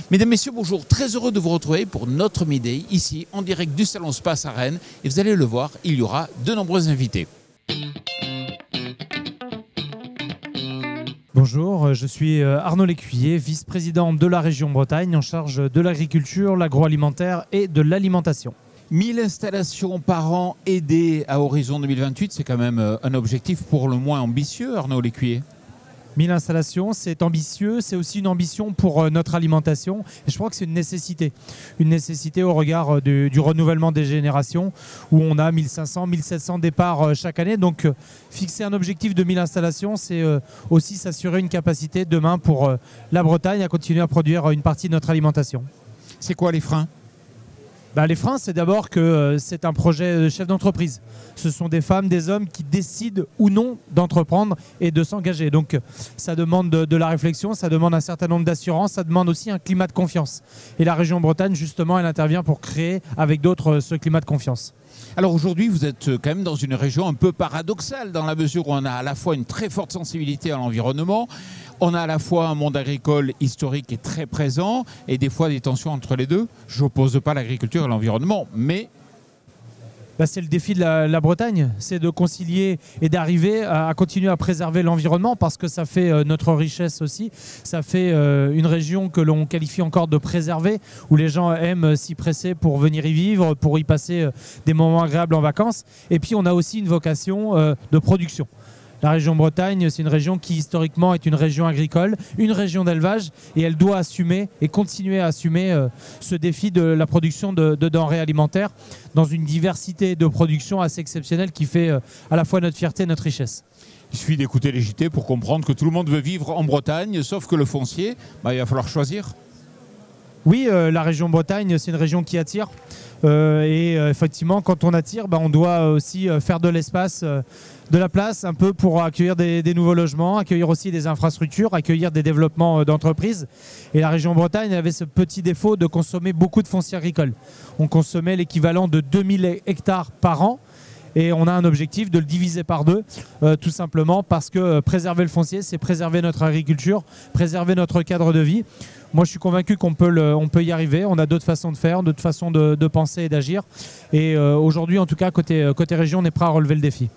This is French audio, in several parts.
Mesdames, Messieurs, bonjour. Très heureux de vous retrouver pour notre Midday, ici, en direct du Salon Space à Rennes. Et vous allez le voir, il y aura de nombreux invités. Bonjour, je suis Arnaud Lécuyer, vice-président de la région Bretagne en charge de l'agriculture, l'agroalimentaire et de l'alimentation. 1000 installations par an aidées à horizon 2028, c'est quand même un objectif pour le moins ambitieux, Arnaud Lécuyer. 1000 installations, c'est ambitieux, c'est aussi une ambition pour notre alimentation et je crois que c'est une nécessité au regard du renouvellement des générations où on a 1500, 1700 départs chaque année. Donc fixer un objectif de 1000 installations, c'est aussi s'assurer une capacité demain pour la Bretagne à continuer à produire une partie de notre alimentation. C'est quoi les freins ? Les freins, c'est d'abord que c'est un projet de chef d'entreprise. Ce sont des femmes, des hommes qui décident ou non d'entreprendre et de s'engager. Donc ça demande de la réflexion, ça demande un certain nombre d'assurances, ça demande aussi un climat de confiance. Et la région Bretagne, justement, elle intervient pour créer avec d'autres ce climat de confiance. Alors aujourd'hui, vous êtes quand même dans une région un peu paradoxale dans la mesure où on a à la fois une très forte sensibilité à l'environnement, on a à la fois un monde agricole historique et très présent et des fois des tensions entre les deux. Je n'oppose pas l'agriculture et l'environnement, mais... C'est le défi de la Bretagne, c'est de concilier et d'arriver à continuer à préserver l'environnement parce que ça fait notre richesse aussi. Ça fait une région que l'on qualifie encore de préservée, où les gens aiment s'y presser pour venir y vivre, pour y passer des moments agréables en vacances. Et puis on a aussi une vocation de production. La région Bretagne, c'est une région qui historiquement est une région agricole, une région d'élevage et elle doit assumer et continuer à assumer ce défi de la production de denrées alimentaires dans une diversité de production assez exceptionnelle qui fait à la fois notre fierté et notre richesse. Il suffit d'écouter les JT pour comprendre que tout le monde veut vivre en Bretagne, sauf que le foncier, il va falloir choisir. Oui, la région Bretagne, c'est une région qui attire. Effectivement, quand on attire, on doit aussi faire de l'espace, de la place un peu pour accueillir des nouveaux logements, accueillir aussi des infrastructures, accueillir des développements d'entreprises. Et la région Bretagne avait ce petit défaut de consommer beaucoup de foncier agricole. On consommait l'équivalent de 2000 hectares par an. Et on a un objectif de le diviser par deux, tout simplement parce que préserver le foncier, c'est préserver notre agriculture, préserver notre cadre de vie. Moi, je suis convaincu qu'on peut y arriver. On a d'autres façons de faire, d'autres façons de penser et d'agir. Et aujourd'hui, en tout cas, côté région, on est prêt à relever le défi.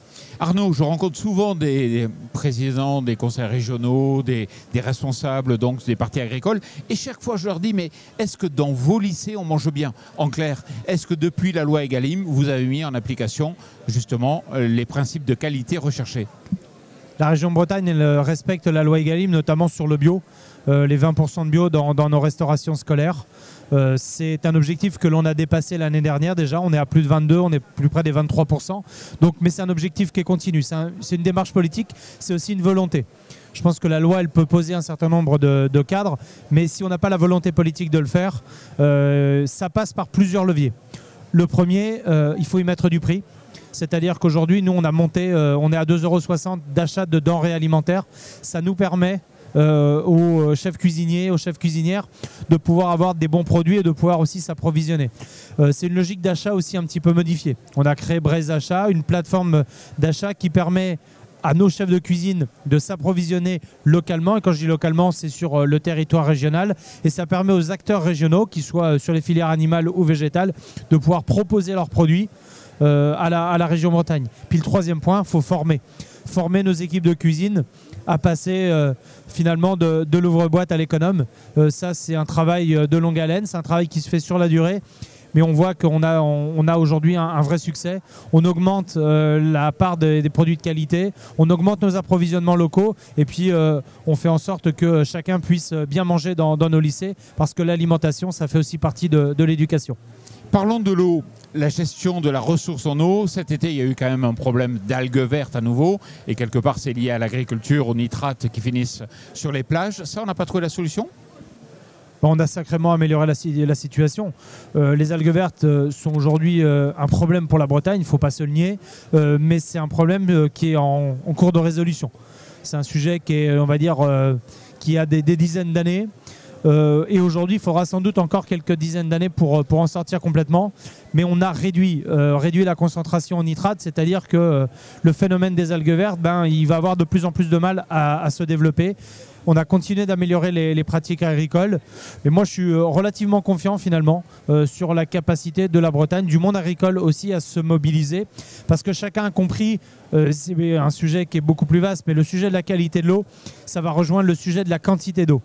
Arnaud, je rencontre souvent des présidents des conseils régionaux, des responsables donc des partis agricoles. Et chaque fois, je leur dis, mais est-ce que dans vos lycées, on mange bien ? En clair, est-ce que depuis la loi Egalim, vous avez mis en application justement les principes de qualité recherchés ? La région Bretagne, elle respecte la loi Egalim, notamment sur le bio, les 20% de bio dans nos restaurations scolaires. C'est un objectif que l'on a dépassé l'année dernière déjà. On est à plus de 22, on est plus près des 23%. Mais c'est un objectif qui est continu. C'est une démarche politique, c'est aussi une volonté. Je pense que la loi, elle peut poser un certain nombre de cadres, mais si on n'a pas la volonté politique de le faire, ça passe par plusieurs leviers. Le premier, il faut y mettre du prix. C'est-à-dire qu'aujourd'hui, nous, on a monté, on est à 2,60 € d'achat de denrées alimentaires. Ça nous permet aux chefs cuisiniers, aux chefs cuisinières de pouvoir avoir des bons produits et de pouvoir aussi s'approvisionner. C'est une logique d'achat aussi un petit peu modifiée. On a créé Braise Achat, une plateforme d'achat qui permet à nos chefs de cuisine de s'approvisionner localement. Et quand je dis localement, c'est sur le territoire régional. Et ça permet aux acteurs régionaux, qu'ils soient sur les filières animales ou végétales, de pouvoir proposer leurs produits à la région Bretagne. Puis le troisième point, il faut former nos équipes de cuisine à passer finalement de l'ouvre-boîte à l'économe. Ça, c'est un travail de longue haleine, c'est un travail qui se fait sur la durée. Mais on voit qu'on a aujourd'hui un vrai succès. On augmente la part des produits de qualité, on augmente nos approvisionnements locaux et puis on fait en sorte que chacun puisse bien manger dans nos lycées parce que l'alimentation, ça fait aussi partie de l'éducation. Parlons de l'eau, la gestion de la ressource en eau. Cet été, il y a eu quand même un problème d'algues vertes à nouveau. Et quelque part, c'est lié à l'agriculture, aux nitrates qui finissent sur les plages. Ça, on n'a pas trouvé la solution ? On a sacrément amélioré la situation. Les algues vertes sont aujourd'hui un problème pour la Bretagne, il ne faut pas se le nier. Mais c'est un problème qui est en cours de résolution. C'est un sujet qui est, on va dire, qui a des dizaines d'années. Et aujourd'hui, il faudra sans doute encore quelques dizaines d'années pour en sortir complètement. Mais on a réduit la concentration en nitrate, c'est-à-dire que le phénomène des algues vertes, il va avoir de plus en plus de mal à se développer. On a continué d'améliorer les pratiques agricoles. Et moi, je suis relativement confiant finalement sur la capacité de la Bretagne, du monde agricole aussi, à se mobiliser. Parce que chacun a compris, c'est un sujet qui est beaucoup plus vaste, mais le sujet de la qualité de l'eau, ça va rejoindre le sujet de la quantité d'eau.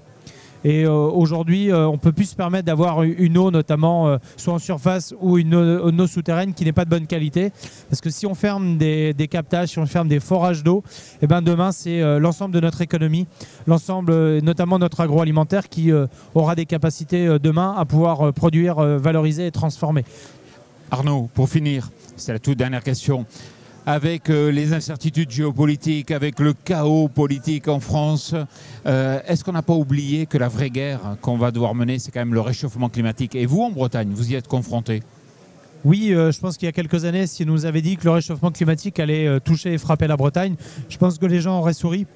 Et aujourd'hui, on ne peut plus se permettre d'avoir une eau, notamment soit en surface ou une eau souterraine qui n'est pas de bonne qualité. Parce que si on ferme des captages, si on ferme des forages d'eau, et ben demain, c'est l'ensemble de notre économie, l'ensemble, notamment notre agroalimentaire, qui aura des capacités demain à pouvoir produire, valoriser et transformer. Arnaud, pour finir, c'est la toute dernière question. Avec les incertitudes géopolitiques, avec le chaos politique en France, est-ce qu'on n'a pas oublié que la vraie guerre qu'on va devoir mener, c'est quand même le réchauffement climatique? Et vous, en Bretagne, vous y êtes confrontés? Oui, je pense qu'il y a quelques années, si on nous avait dit que le réchauffement climatique allait toucher et frapper la Bretagne, je pense que les gens auraient souri.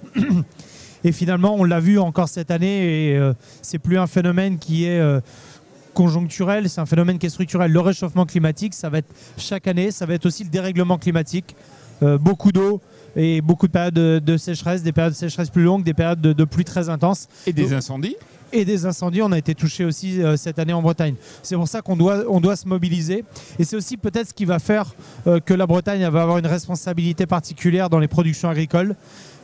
Et finalement, on l'a vu encore cette année, et c'est plus un phénomène qui est conjoncturel, c'est un phénomène qui est structurel. Le réchauffement climatique, ça va être chaque année, ça va être aussi le dérèglement climatique, beaucoup d'eau et beaucoup de périodes de sécheresse, des périodes de sécheresse plus longues, des périodes de pluie très intenses. Et des incendies? Et des incendies, on a été touché aussi cette année en Bretagne. C'est pour ça qu'on doit se mobiliser. Et c'est aussi peut-être ce qui va faire que la Bretagne va avoir une responsabilité particulière dans les productions agricoles.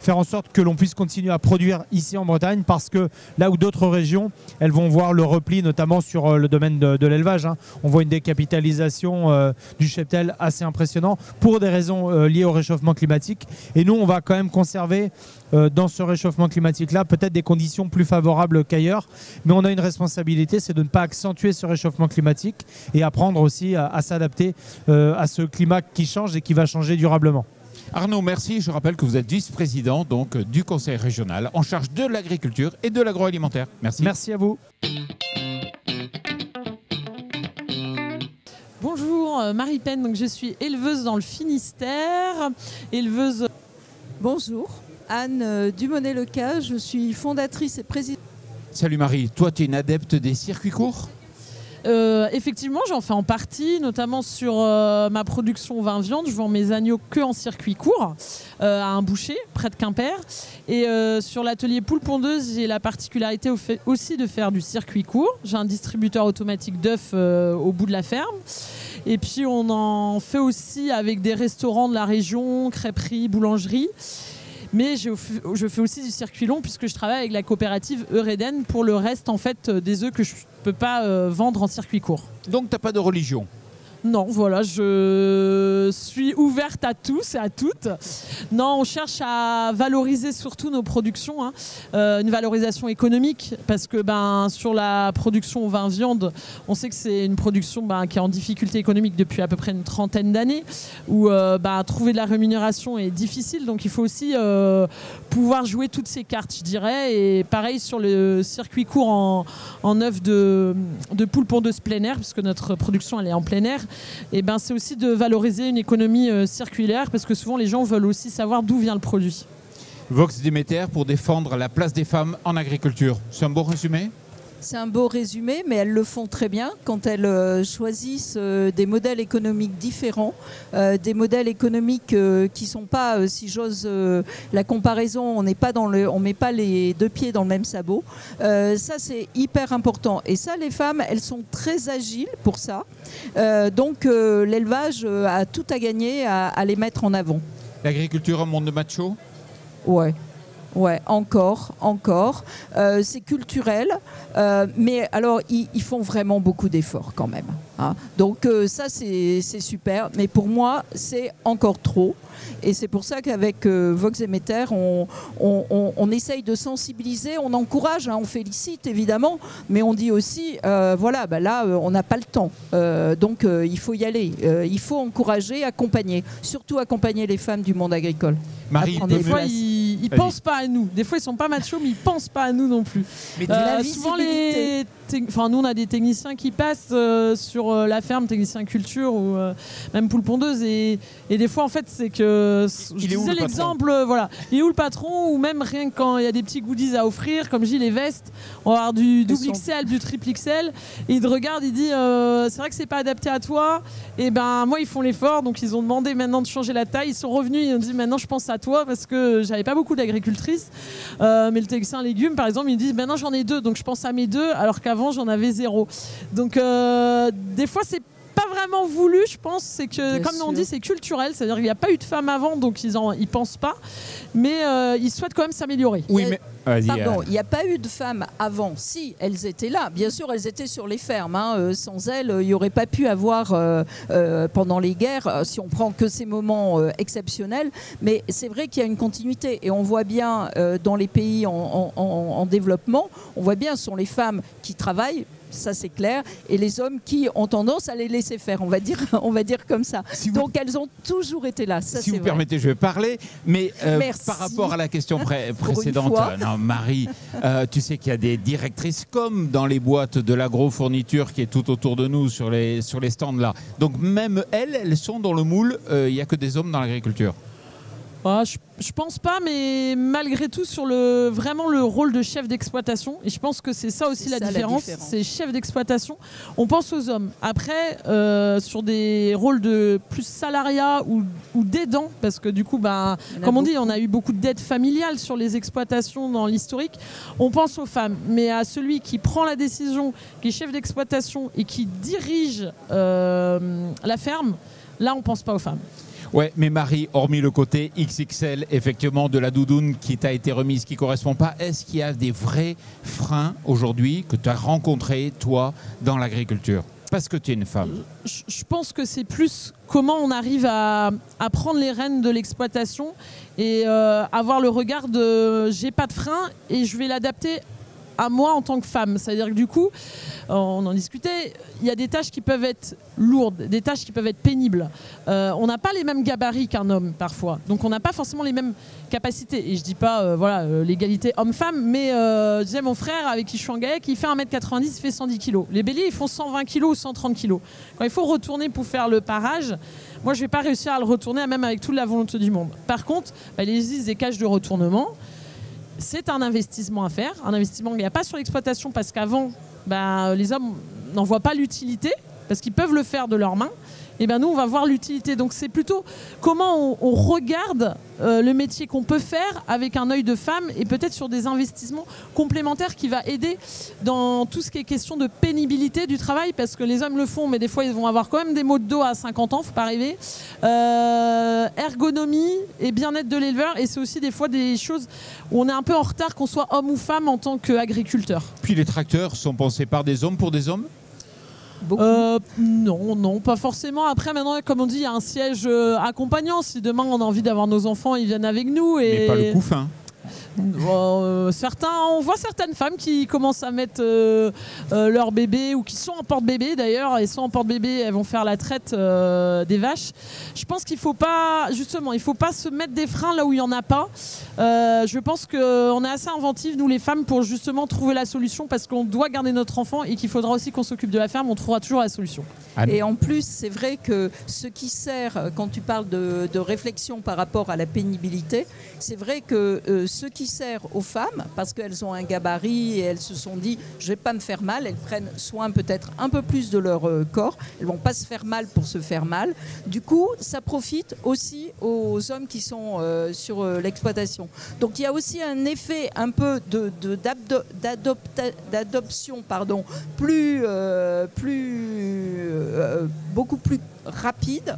Faire en sorte que l'on puisse continuer à produire ici en Bretagne, parce que là où d'autres régions, elles vont voir le repli, notamment sur le domaine de l'élevage. On voit une décapitalisation du cheptel assez impressionnant pour des raisons liées au réchauffement climatique. Et nous, on va quand même conserver dans ce réchauffement climatique-là peut-être des conditions plus favorables qu'ailleurs. Mais on a une responsabilité, c'est de ne pas accentuer ce réchauffement climatique et apprendre aussi à s'adapter à ce climat qui change et qui va changer durablement. Arnaud, merci. Je rappelle que vous êtes vice-président donc, du Conseil régional en charge de l'agriculture et de l'agroalimentaire. Merci. Merci à vous. Bonjour, Marie Pen, donc je suis éleveuse dans le Finistère, éleveuse... Bonjour, Anne Dumonet-Lecas, je suis fondatrice et présidente. Salut Marie, toi tu es une adepte des circuits courts? Effectivement, j'en fais en partie, notamment sur ma production vin-viande. Je vends mes agneaux que en circuit court, à un boucher, près de Quimper. Et sur l'atelier poule pondeuse, j'ai la particularité aussi de faire du circuit court. J'ai un distributeur automatique d'œufs au bout de la ferme. Et puis on en fait aussi avec des restaurants de la région, crêperies, boulangeries. Mais je fais aussi du circuit long puisque je travaille avec la coopérative Eureden pour le reste en fait, des œufs que je ne peux pas vendre en circuit court. Donc tu n'as pas de religion? Non, voilà, je suis ouverte à tous et à toutes. Non, on cherche à valoriser surtout nos productions, une valorisation économique, parce que sur la production vin-viande, on sait que c'est une production qui est en difficulté économique depuis à peu près une trentaine d'années, où trouver de la rémunération est difficile, donc il faut aussi pouvoir jouer toutes ces cartes, je dirais. Et pareil sur le circuit court en œuf de poule pondeuse plein air, puisque notre production elle est en plein air. Et c'est aussi de valoriser une économie circulaire, parce que souvent les gens veulent aussi savoir d'où vient le produit. Vox Demeter pour défendre la place des femmes en agriculture. C'est un bon résumé? C'est un beau résumé, mais elles le font très bien quand elles choisissent des modèles économiques différents, des modèles économiques qui ne sont pas, si j'ose la comparaison, on ne met pas les deux pieds dans le même sabot. Ça, c'est hyper important. Et ça, les femmes, elles sont très agiles pour ça. Donc, l'élevage a tout à gagner à les mettre en avant. L'agriculture, un monde de machos? Ouais. Ouais, encore. C'est culturel, mais alors ils font vraiment beaucoup d'efforts quand même. Donc ça c'est super, mais pour moi c'est encore trop. Et c'est pour ça qu'avec Vox Demeter, on essaye de sensibiliser, on encourage, on félicite évidemment, mais on dit aussi, là on n'a pas le temps, donc il faut y aller, il faut encourager, accompagner, surtout accompagner les femmes du monde agricole. Marie, des fois ils ne pensent pas à nous, des fois ils sont pas machos, mais ils pensent pas à nous non plus. Mais la souvent nous on a des techniciens qui passent sur la ferme, techniciens culture ou même poule pondeuse, et des fois en fait c'est que je disais l'exemple, il est où le patron, ou même rien que quand il y a des petits goodies à offrir, comme je dis les vestes, on va avoir du double XL, du triple XL, et il te regarde, il dit c'est vrai que c'est pas adapté à toi, et moi ils font l'effort, donc ils ont demandé maintenant de changer la taille, ils sont revenus, ils ont dit maintenant je pense à toi parce que j'avais pas beaucoup beaucoup d'agricultrices, mais le Texan légumes, par exemple, ils disent maintenant j'en ai 2, donc je pense à mes 2, alors qu'avant j'en avais 0. Donc des fois c'est pas vraiment voulu, je pense. C'est que, comme on dit, c'est culturel. C'est-à-dire qu'il n'y a pas eu de femmes avant, donc ils pensent pas. Mais ils souhaitent quand même s'améliorer. Oui, mais pardon, il n'y a pas eu de femmes avant. Si, elles étaient là. Bien sûr, elles étaient sur les fermes. Sans elles, il n'y aurait pas pu avoir, pendant les guerres, si on prend que ces moments exceptionnels. Mais c'est vrai qu'il y a une continuité. Et on voit bien dans les pays en développement, on voit bien, ce sont les femmes qui travaillent. Ça c'est clair, et les hommes qui ont tendance à les laisser faire, on va dire comme ça. Donc elles ont toujours été là. Ça, si vous permettez, je vais parler, mais par rapport à la question précédente, non, Marie, tu sais qu'il y a des directrices comme dans les boîtes de l'agro-fourniture qui est tout autour de nous sur les stands là. Donc même elles sont dans le moule, il n'y a que des hommes dans l'agriculture. Je pense pas, mais malgré tout sur vraiment le rôle de chef d'exploitation, et je pense que c'est ça aussi la différence, c'est chef d'exploitation, on pense aux hommes. Après, sur des rôles de plus salariat ou d'aidant, parce que du coup, comme on dit, on a eu beaucoup d'aides familiales sur les exploitations dans l'historique, on pense aux femmes. Mais à celui qui prend la décision, qui est chef d'exploitation et qui dirige la ferme, là on pense pas aux femmes. Ouais, mais Marie, hormis le côté XXL, effectivement, de la doudoune qui t'a été remise, qui ne correspond pas, est-ce qu'il y a des vrais freins aujourd'hui que tu as rencontrés, toi, dans l'agriculture ? Parce que tu es une femme. Je pense que c'est plus comment on arrive à prendre les rênes de l'exploitation et avoir le regard de j'ai pas de frein et je vais l'adapter à moi en tant que femme. C'est-à-dire que du coup, on en discutait, il y a des tâches qui peuvent être lourdes, des tâches qui peuvent être pénibles. On n'a pas les mêmes gabarits qu'un homme parfois, donc on n'a pas forcément les mêmes capacités. Et je dis pas l'égalité homme-femme, mais je disais mon frère avec qui je suis en GAEC, il fait 1m90, il fait 110 kg. Les béliers, ils font 120 kg ou 130 kg. Quand il faut retourner pour faire le parage, moi je vais pas réussir à le retourner, même avec toute la volonté du monde. Par contre, il existe des cages de retournement. C'est un investissement à faire, un investissement qu'il n'y a pas sur l'exploitation parce qu'avant, les hommes n'en voient pas l'utilité parce qu'ils peuvent le faire de leurs mains. Et nous, on va voir l'utilité. Donc, c'est plutôt comment on regarde le métier qu'on peut faire avec un œil de femme et peut-être sur des investissements complémentaires qui va aider dans tout ce qui est question de pénibilité du travail parce que les hommes le font, mais des fois, ils vont avoir quand même des maux de dos à 50 ans, faut pas rêver. Ergonomie et bien-être de l'éleveur. Et c'est aussi des fois des choses où on est un peu en retard, qu'on soit homme ou femme en tant qu'agriculteur. Puis les tracteurs sont pensés par des hommes pour des hommes ? Non, pas forcément. Après, maintenant, comme on dit, il y a un siège accompagnant. Si demain on a envie d'avoir nos enfants, ils viennent avec nous. Mais pas le couffin. On voit certaines femmes qui commencent à mettre leur bébé ou qui sont en porte-bébé d'ailleurs, et sont en porte-bébé, elles vont faire la traite des vaches. Je pense qu'il faut pas, justement, il faut pas se mettre des freins là où il y en a pas. Je pense qu'on est assez inventives nous les femmes pour justement trouver la solution parce qu'on doit garder notre enfant et qu'il faudra aussi qu'on s'occupe de la ferme. On trouvera toujours la solution. Et en plus, c'est vrai que ce qui sert, quand tu parles de réflexion par rapport à la pénibilité, c'est vrai que ce qui sert aux femmes, parce qu'elles ont un gabarit et elles se sont dit je vais pas me faire mal, elles prennent soin peut-être un peu plus de leur corps, elles vont pas se faire mal pour se faire mal. Du coup, ça profite aussi aux hommes qui sont sur l'exploitation. Donc il y a aussi un effet un peu d'adoption, beaucoup plus rapide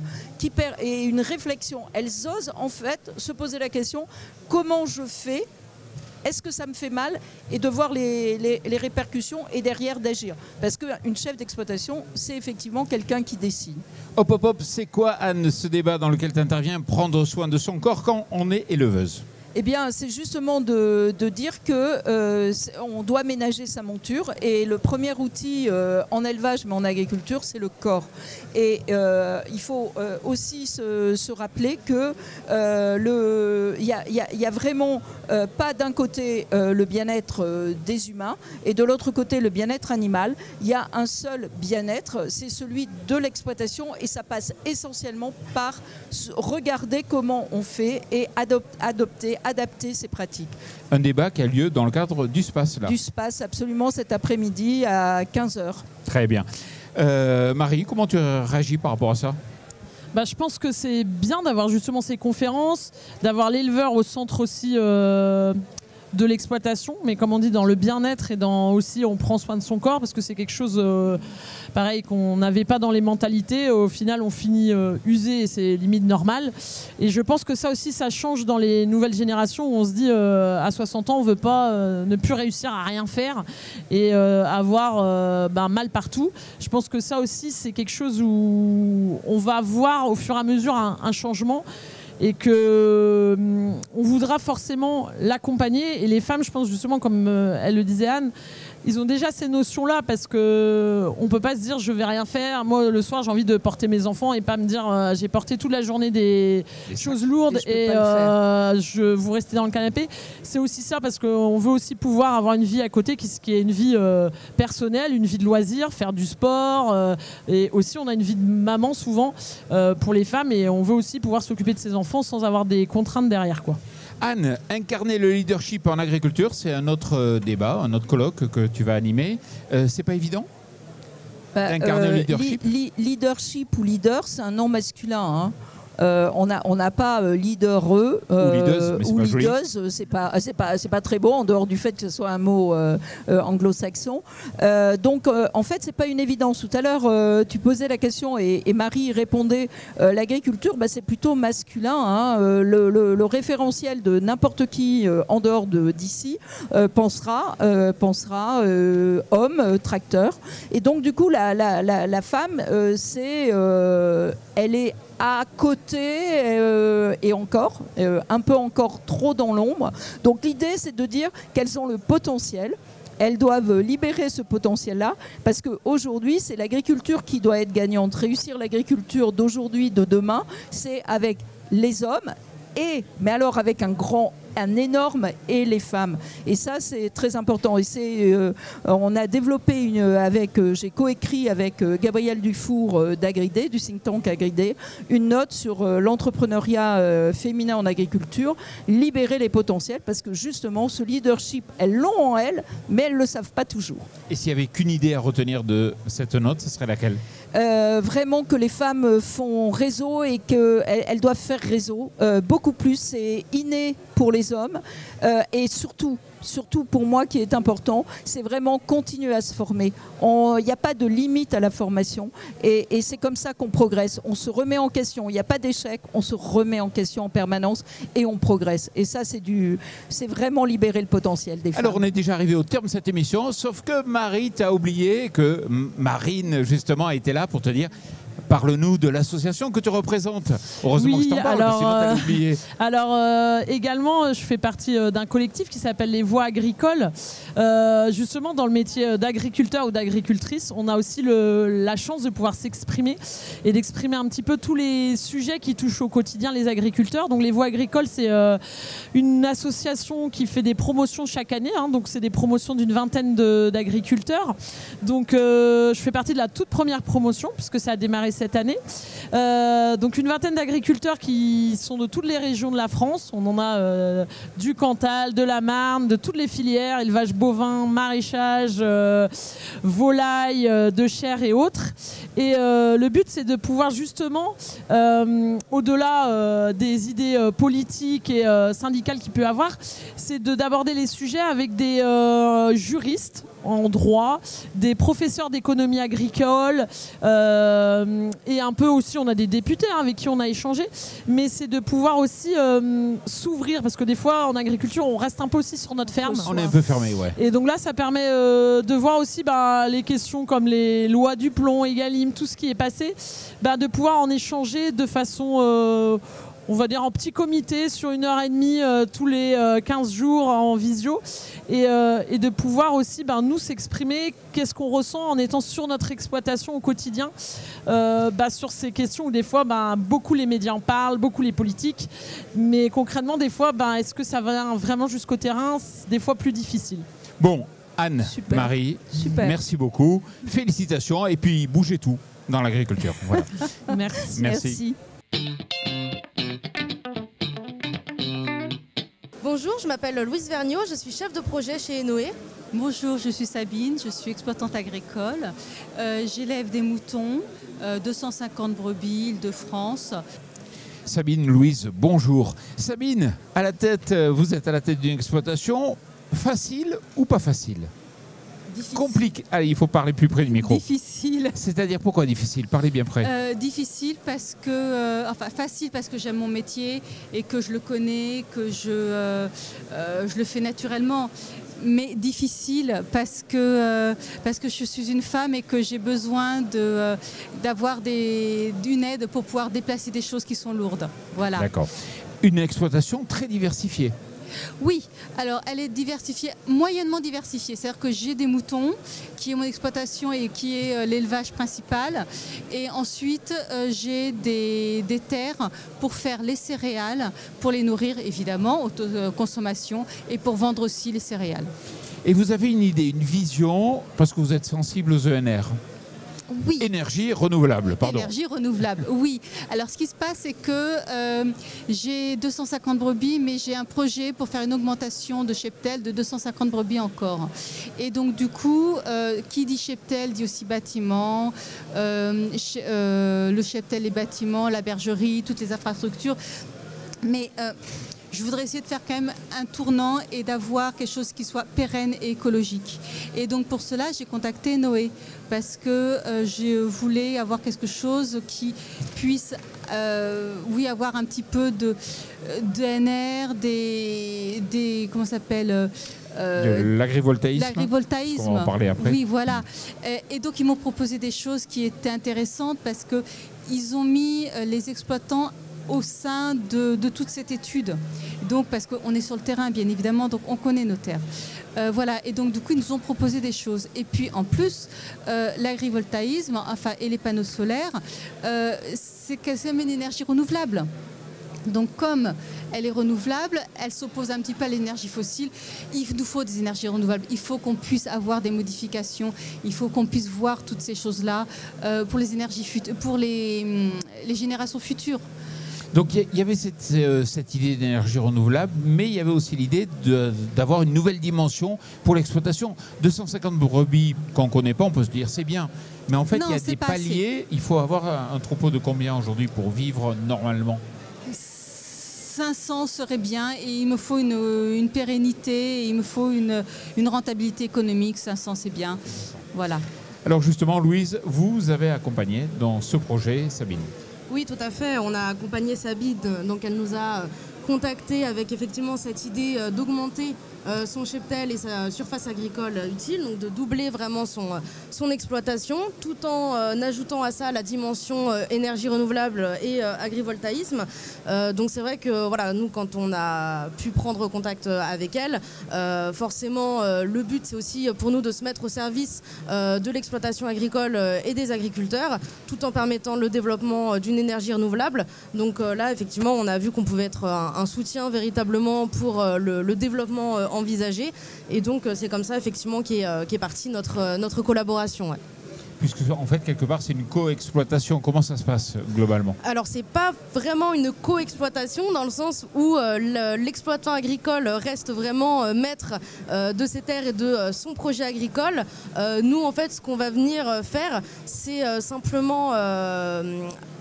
et une réflexion. Elles osent en fait se poser la question comment je fais, est-ce que ça me fait mal, et de voir les répercussions et derrière d'agir. Parce qu'une chef d'exploitation, c'est effectivement quelqu'un qui décide. Hop, c'est quoi, Anne, ce débat dans lequel tu interviens, prendre soin de son corps quand on est éleveuse ? Eh bien, c'est justement de dire qu'on doit ménager sa monture. Et le premier outil en élevage, mais en agriculture, c'est le corps. Et il faut aussi se rappeler qu'il y a vraiment pas d'un côté le bien-être des humains et de l'autre côté le bien-être animal. Il y a un seul bien-être, c'est celui de l'exploitation, et ça passe essentiellement par regarder comment on fait et adapter ces pratiques. Un débat qui a lieu dans le cadre du SPACE, là. Du SPACE, absolument, cet après-midi à 15h. Très bien. Marie, comment tu réagis par rapport à ça ? Je pense que c'est bien d'avoir justement ces conférences, d'avoir l'éleveur au centre aussi de l'exploitation, mais comme on dit, dans le bien-être et dans aussi on prend soin de son corps, parce que c'est quelque chose pareil qu'on n'avait pas dans les mentalités. Au final, on finit usé et c'est limite normal. Et je pense que ça aussi, ça change dans les nouvelles générations où on se dit à 60 ans, on veut pas ne plus réussir à rien faire et avoir mal partout. Je pense que ça aussi, c'est quelque chose où on va voir au fur et à mesure un changement. Et que on voudra forcément l'accompagner. Et les femmes, je pense justement, comme elle le disait Anne, ils ont déjà ces notions-là parce qu'on ne peut pas se dire je vais rien faire. Moi, le soir, j'ai envie de porter mes enfants et pas me dire j'ai porté toute la journée des choses lourdes et je vous restez dans le canapé. C'est aussi ça parce qu'on veut aussi pouvoir avoir une vie à côté qui est une vie personnelle, une vie de loisirs, faire du sport. Et aussi, on a une vie de maman souvent pour les femmes et on veut aussi pouvoir s'occuper de ses enfants sans avoir des contraintes derrière, quoi. Anne, incarner le leadership en agriculture, c'est un autre débat, un autre colloque que tu vas animer. C'est pas évident d'incarner le leadership. Leadership ou leader, c'est un nom masculin. Hein. On n'a pas leadereux ou leaders, c'est pas très beau en dehors du fait que ce soit un mot anglo-saxon. Donc en fait c'est pas une évidence. Tout à l'heure tu posais la question et Marie répondait l'agriculture c'est plutôt masculin. Hein. Le référentiel de n'importe qui en dehors d'ici pensera homme, tracteur. Et donc du coup la femme elle est à côté et encore, un peu encore trop dans l'ombre. Donc l'idée, c'est de dire qu'elles ont le potentiel. Elles doivent libérer ce potentiel-là parce qu'aujourd'hui, c'est l'agriculture qui doit être gagnante. Réussir l'agriculture d'aujourd'hui, de demain, c'est avec les hommes mais alors avec un énorme et les femmes. Et ça, c'est très important. Et on a développé j'ai coécrit avec Gabriel Dufour d'Agridé, du think tank Agridé, une note sur l'entrepreneuriat féminin en agriculture, libérer les potentiels, parce que justement, ce leadership, elles l'ont en elles, mais elles ne le savent pas toujours. Et s'il y avait qu'une idée à retenir de cette note, ce serait laquelle ? Vraiment que les femmes font réseau et qu'elles doivent faire réseau. Beaucoup plus, c'est inné pour les hommes. Et surtout pour moi qui est important, c'est vraiment continuer à se former. Il n'y a pas de limite à la formation et c'est comme ça qu'on progresse. On se remet en question. Il n'y a pas d'échec. On se remet en question en permanence et on progresse. Et ça, c'est vraiment libérer le potentiel des femmes. Alors, on est déjà arrivé au terme de cette émission, sauf que Marie, t'as oublié que Marine, justement, était là pour te dire... Parle-nous de l'association que tu représentes. Heureusement que je t'en parle, sinon t'as oublié. Alors, également, je fais partie d'un collectif qui s'appelle les Voix agricoles. Justement, dans le métier d'agriculteur ou d'agricultrice, on a aussi la chance de pouvoir s'exprimer et d'exprimer un petit peu tous les sujets qui touchent au quotidien les agriculteurs. Donc, les Voix agricoles, c'est une association qui fait des promotions chaque année. Hein, donc, c'est des promotions d'une vingtaine d'agriculteurs. Donc, je fais partie de la toute première promotion, puisque ça a démarré cette année. Donc une vingtaine d'agriculteurs qui sont de toutes les régions de la France. On en a du Cantal, de la Marne, de toutes les filières, élevage bovin, maraîchage, volaille, de chair et autres. Et le but, c'est de pouvoir justement, au-delà des idées politiques et syndicales qu'il peut avoir, c'est d'aborder les sujets avec des juristes en droit, des professeurs d'économie agricole et un peu aussi, on a des députés avec qui on a échangé, mais c'est de pouvoir aussi s'ouvrir, parce que des fois en agriculture on reste un peu aussi sur notre ferme. On est un peu fermé, ouais. Et donc là ça permet de voir aussi les questions comme les lois du plomb, Egalim, tout ce qui est passé, de pouvoir en échanger de façon... on va dire en petit comité sur 1h30 tous les 15 jours en visio et de pouvoir aussi nous s'exprimer, qu'est-ce qu'on ressent en étant sur notre exploitation au quotidien sur ces questions où des fois beaucoup les médias en parlent, beaucoup les politiques, mais concrètement des fois est-ce que ça va vraiment jusqu'au terrain, c'est des fois plus difficile. Bon, Anne, super. Marie, super. Merci beaucoup, félicitations et puis bougez tout dans l'agriculture. Voilà. Merci. Bonjour, je m'appelle Louise Vergniaud, je suis chef de projet chez Enoé. Bonjour, je suis Sabine, je suis exploitante agricole. J'élève des moutons, 250 brebis, Île-de-France. Sabine Louise, bonjour. Sabine, vous êtes à la tête d'une exploitation, facile ou pas facile? Difficile. Compliqué. Allez, il faut parler plus près du micro. Difficile. C'est-à-dire pourquoi difficile? Parlez bien près. Difficile parce que, facile parce que j'aime mon métier et que je le connais, que je le fais naturellement. Mais difficile parce que je suis une femme et que j'ai besoin d'avoir d'une aide pour pouvoir déplacer des choses qui sont lourdes. Voilà. D'accord. Une exploitation très diversifiée. Oui, alors elle est diversifiée, moyennement diversifiée. C'est-à-dire que j'ai des moutons, qui est mon exploitation et qui est l'élevage principal. Et ensuite, j'ai des terres pour faire les céréales, pour les nourrir évidemment, autoconsommation, et pour vendre aussi les céréales. Et vous avez une idée, une vision, parce que vous êtes sensible aux ENR. Oui. Énergie renouvelable, pardon. Énergie renouvelable, oui. Alors ce qui se passe, c'est que j'ai 250 brebis, mais j'ai un projet pour faire une augmentation de cheptel de 250 brebis encore. Et donc du coup, qui dit cheptel dit aussi bâtiment, le cheptel, les bâtiments, la bergerie, toutes les infrastructures. Mais je voudrais essayer de faire quand même un tournant et d'avoir quelque chose qui soit pérenne et écologique. Et donc pour cela, j'ai contacté Noé parce que je voulais avoir quelque chose qui puisse, avoir un petit peu de d'ENR, comment ça s'appelle l'agrivoltaïsme. L'agrivoltaïsme. On va en parler après. Oui, voilà. Et donc ils m'ont proposé des choses qui étaient intéressantes parce que ils ont mis les exploitants au sein de toute cette étude. Donc, parce qu'on est sur le terrain, bien évidemment, donc on connaît nos terres. Voilà, et donc du coup, ils nous ont proposé des choses. Et puis, en plus, l'agrivoltaïsme, et les panneaux solaires, c'est quasiment une énergie renouvelable. Donc, comme elle est renouvelable, elle s'oppose un petit peu à l'énergie fossile. Il nous faut des énergies renouvelables. Il faut qu'on puisse avoir des modifications. Il faut qu'on puisse voir toutes ces choses-là pour les énergies pour les générations futures. Donc il y avait cette idée d'énergie renouvelable, mais il y avait aussi l'idée d'avoir une nouvelle dimension pour l'exploitation. 250 brebis qu'on ne connaît pas, on peut se dire c'est bien. Mais en fait, il y a des paliers. Il faut avoir un troupeau de combien aujourd'hui pour vivre normalement? 500 serait bien et il me faut une pérennité, et il me faut une rentabilité économique. 500 c'est bien. Voilà. Alors justement, Louise, vous avez accompagné dans ce projet Sabine. Oui, tout à fait. On a accompagné Sabine, donc elle nous a contacté avec effectivement cette idée d'augmenter son cheptel et sa surface agricole utile, donc de doubler vraiment son exploitation, tout en ajoutant à ça la dimension énergie renouvelable et agrivoltaïsme. Donc c'est vrai que voilà, nous quand on a pu prendre contact avec elle, forcément le but c'est aussi pour nous de se mettre au service de l'exploitation agricole et des agriculteurs, tout en permettant le développement d'une énergie renouvelable. Donc là effectivement on a vu qu'on pouvait être un soutien véritablement pour le développement envisagé, et donc c'est comme ça effectivement qu'est partie notre collaboration. Ouais. Puisque en fait quelque part c'est une co-exploitation, comment ça se passe globalement? Alors c'est pas vraiment une co-exploitation dans le sens où l'exploitant agricole reste vraiment maître de ses terres et de son projet agricole. Nous en fait ce qu'on va venir faire c'est simplement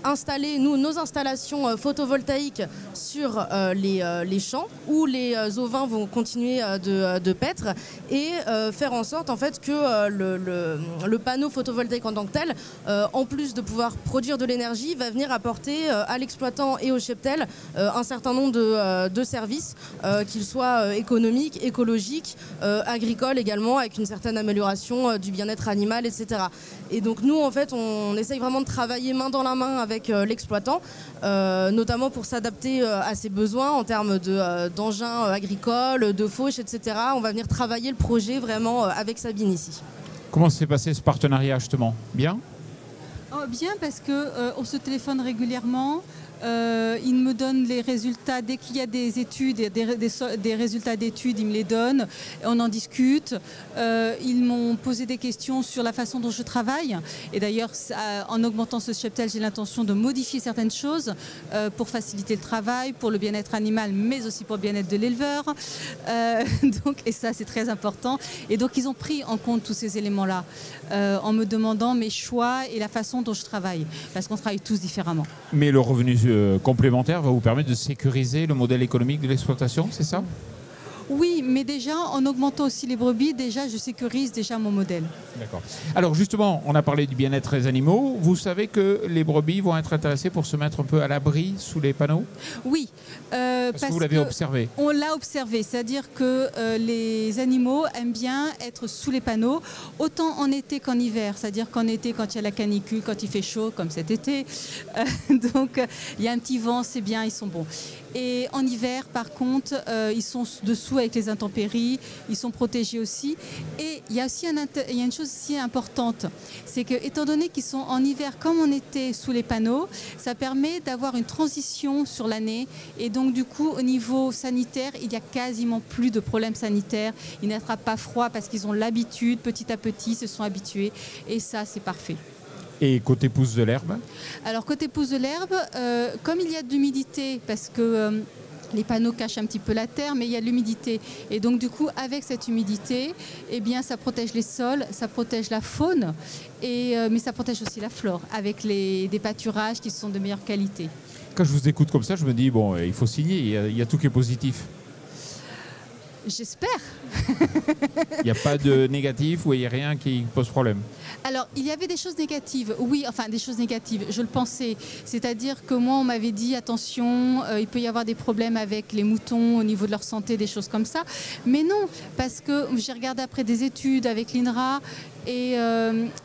installer nos installations photovoltaïques sur les champs où les ovins vont continuer de paître, et faire en sorte en fait que le panneau photovoltaïque en tant que tel, en plus de pouvoir produire de l'énergie, va venir apporter à l'exploitant et au cheptel un certain nombre de services, qu'ils soient économiques, écologiques, agricoles également, avec une certaine amélioration du bien-être animal, etc. Et donc nous en fait on essaye vraiment de travailler main dans la main avec l'exploitant, notamment pour s'adapter à ses besoins en termes d'engins agricoles, de fauches, etc. On va venir travailler le projet vraiment avec Sabine ici. Comment s'est passé ce partenariat justement? Bien? Bien parce qu'on se téléphone régulièrement, Ils me donnent les résultats. Dès qu'il y a des études, des résultats d'études, ils me les donnent. On en discute. Ils m'ont posé des questions sur la façon dont je travaille. Et d'ailleurs, en augmentant ce cheptel, j'ai l'intention de modifier certaines choses pour faciliter le travail, pour le bien-être animal, mais aussi pour le bien-être de l'éleveur. Et ça, c'est très important. Et donc, ils ont pris en compte tous ces éléments-là en me demandant mes choix et la façon dont je travaille. Parce qu'on travaille tous différemment. Mais le revenu complémentaire va vous permettre de sécuriser le modèle économique de l'exploitation, c'est ça ? Oui, mais déjà, en augmentant aussi les brebis, déjà, je sécurise déjà mon modèle. D'accord. Alors justement, on a parlé du bien-être des animaux. Vous savez que les brebis vont être intéressées pour se mettre un peu à l'abri sous les panneaux ? Oui. Parce que vous l'avez observé. On l'a observé, c'est-à-dire que les animaux aiment bien être sous les panneaux, autant en été qu'en hiver. C'est-à-dire qu'en été, quand il y a la canicule, quand il fait chaud, comme cet été, donc il y a un petit vent, c'est bien, ils sont bons. Et en hiver, par contre, ils sont dessous avec les intempéries, ils sont protégés aussi. Et il y a aussi il y a une chose aussi importante, c'est que étant donné qu'ils sont en hiver comme en été sous les panneaux, ça permet d'avoir une transition sur l'année. Et donc du coup, au niveau sanitaire, il n'y a quasiment plus de problèmes sanitaires. Ils n'attrapent pas froid parce qu'ils ont l'habitude, petit à petit, ils se sont habitués. Et ça, c'est parfait. Et côté pousse de l'herbe ? Alors côté pousse de l'herbe, comme il y a de l'humidité, parce que les panneaux cachent un petit peu la terre, mais il y a de l'humidité. Et donc du coup, avec cette humidité, eh bien, ça protège les sols, ça protège la faune, mais ça protège aussi la flore, avec des pâturages qui sont de meilleure qualité. Quand je vous écoute comme ça, je me dis, bon, il faut signer, il y a tout qui est positif. J'espère. Il n'y a pas de négatif ou il n'y a rien qui pose problème? Alors, il y avait des choses négatives, oui, enfin des choses négatives, je le pensais. C'est-à-dire que moi, on m'avait dit, attention, il peut y avoir des problèmes avec les moutons au niveau de leur santé, des choses comme ça. Mais non, parce que j'ai regardé après des études avec l'INRA et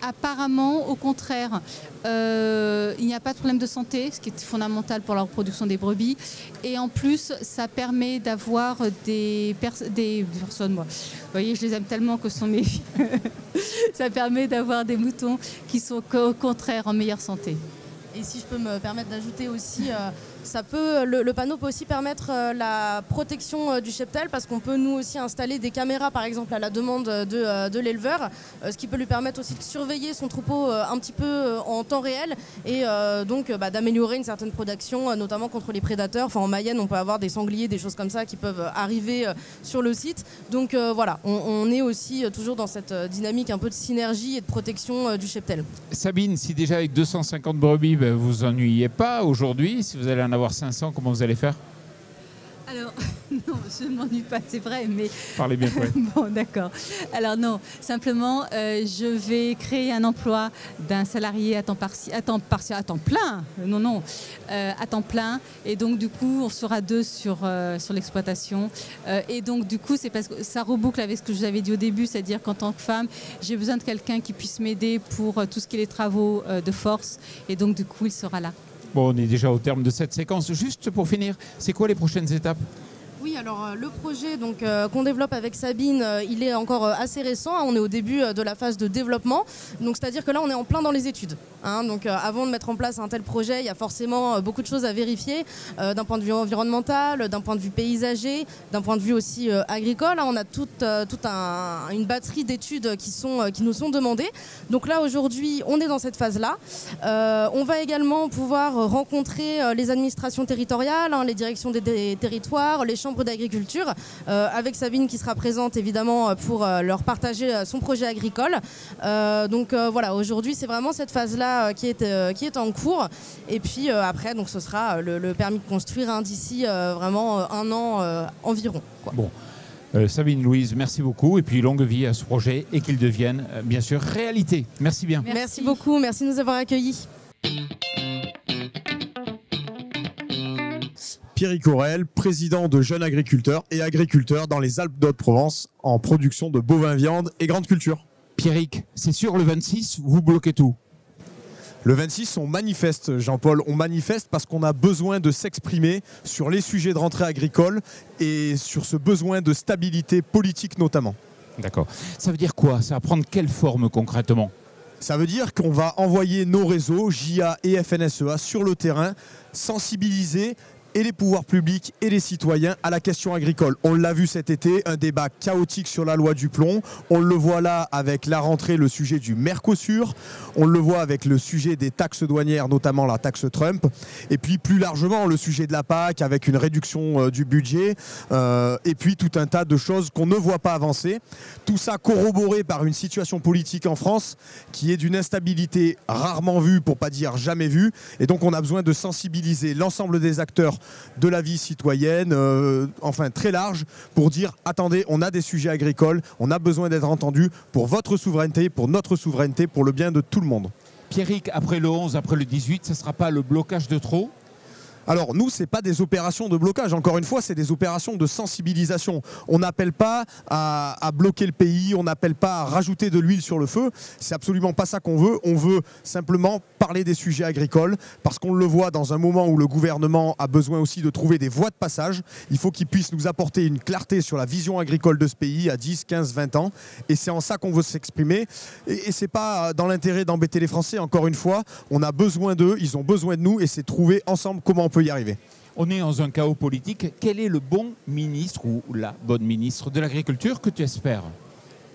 apparemment, au contraire, il n'y a pas de problème de santé, ce qui est fondamental pour la reproduction des brebis. Et en plus, ça permet d'avoir des personnes, moi, vous voyez, je les aime tellement que ce sont mes filles. Ça permet d'avoir des moutons qui sont au contraire en meilleure santé. Et si je peux me permettre d'ajouter aussi, le panneau peut aussi permettre la protection du cheptel, parce qu'on peut nous aussi installer des caméras par exemple à la demande de l'éleveur, ce qui peut lui permettre aussi de surveiller son troupeau un petit peu en temps réel et donc d'améliorer une certaine protection, notamment contre les prédateurs. Enfin, en Mayenne, on peut avoir des sangliers, des choses comme ça qui peuvent arriver sur le site. Donc voilà, on est aussi toujours dans cette dynamique un peu de synergie et de protection du cheptel. Sabine, si déjà avec 250 brebis, vous ennuyez pas aujourd'hui, si vous allez en avoir 500, comment vous allez faire? Alors, non, je ne m'ennuie pas, c'est vrai, mais... Parlez bien, ouais. Bon, d'accord. Alors non, simplement, je vais créer un emploi d'un salarié à temps plein. Non, à temps plein. Et donc, du coup, on sera deux sur l'exploitation. Et donc, du coup, c'est parce que ça reboucle avec ce que je vous avais dit au début, c'est-à-dire qu'en tant que femme, j'ai besoin de quelqu'un qui puisse m'aider pour tout ce qui est les travaux de force. Et donc, du coup, il sera là. Bon, on est déjà au terme de cette séquence. Juste pour finir, c'est quoi les prochaines étapes? Oui, alors le projet qu'on développe avec Sabine, il est encore assez récent. On est au début de la phase de développement. Donc, c'est-à-dire que là, on est en plein dans les études. Donc, avant de mettre en place un tel projet, il y a forcément beaucoup de choses à vérifier d'un point de vue environnemental, d'un point de vue paysager, d'un point de vue aussi agricole. On a toute une batterie d'études qui nous sont demandées. Donc là, aujourd'hui, on est dans cette phase-là. On va également pouvoir rencontrer les administrations territoriales, les directions des territoires, les chambres d'agriculture, avec Sabine qui sera présente évidemment pour leur partager son projet agricole. Donc voilà, aujourd'hui c'est vraiment cette phase-là qui est en cours. Et puis après, donc, ce sera le permis de construire d'ici vraiment un an environ, quoi. Bon. Sabine Louise, merci beaucoup. Et puis longue vie à ce projet et qu'il devienne bien sûr réalité. Merci bien. Merci beaucoup, merci de nous avoir accueillis. Pierrick Aurel, président de Jeunes Agriculteurs et agriculteurs dans les Alpes-de-Haute-Provence en production de bovins viande et grande culture. Pierrick, c'est sûr, le 26, vous bloquez tout? Le 26, on manifeste, Jean-Paul. On manifeste parce qu'on a besoin de s'exprimer sur les sujets de rentrée agricole et sur ce besoin de stabilité politique notamment. D'accord. Ça veut dire quoi? Ça va prendre quelle forme concrètement? Ça veut dire qu'on va envoyer nos réseaux, JA et FNSEA, sur le terrain, sensibiliser et les pouvoirs publics et les citoyens à la question agricole. On l'a vu cet été, un débat chaotique sur la loi du plomb. On le voit là avec la rentrée, le sujet du Mercosur. On le voit avec le sujet des taxes douanières, notamment la taxe Trump. Et puis plus largement, le sujet de la PAC avec une réduction du budget. Et puis tout un tas de choses qu'on ne voit pas avancer. Tout ça corroboré par une situation politique en France qui est d'une instabilité rarement vue, pour pas dire jamais vue. Et donc on a besoin de sensibiliser l'ensemble des acteurs de la vie citoyenne, enfin très large, pour dire attendez, on a des sujets agricoles, on a besoin d'être entendus pour votre souveraineté, pour notre souveraineté, pour le bien de tout le monde. Pierrick, après le 11, après le 18, ce ne sera pas le blocage de trop ? Alors nous, ce n'est pas des opérations de blocage, encore une fois, c'est des opérations de sensibilisation. On n'appelle pas à bloquer le pays, on n'appelle pas à rajouter de l'huile sur le feu, c'est absolument pas ça qu'on veut. On veut simplement parler des sujets agricoles, parce qu'on le voit dans un moment où le gouvernement a besoin aussi de trouver des voies de passage. Il faut qu'il puisse nous apporter une clarté sur la vision agricole de ce pays à 10, 15, 20 ans, et c'est en ça qu'on veut s'exprimer. Et c'est pas dans l'intérêt d'embêter les Français, encore une fois, on a besoin d'eux, ils ont besoin de nous, et c'est trouver ensemble comment on peut y arriver. On est dans un chaos politique. Quel est le bon ministre ou la bonne ministre de l'Agriculture que tu espères ?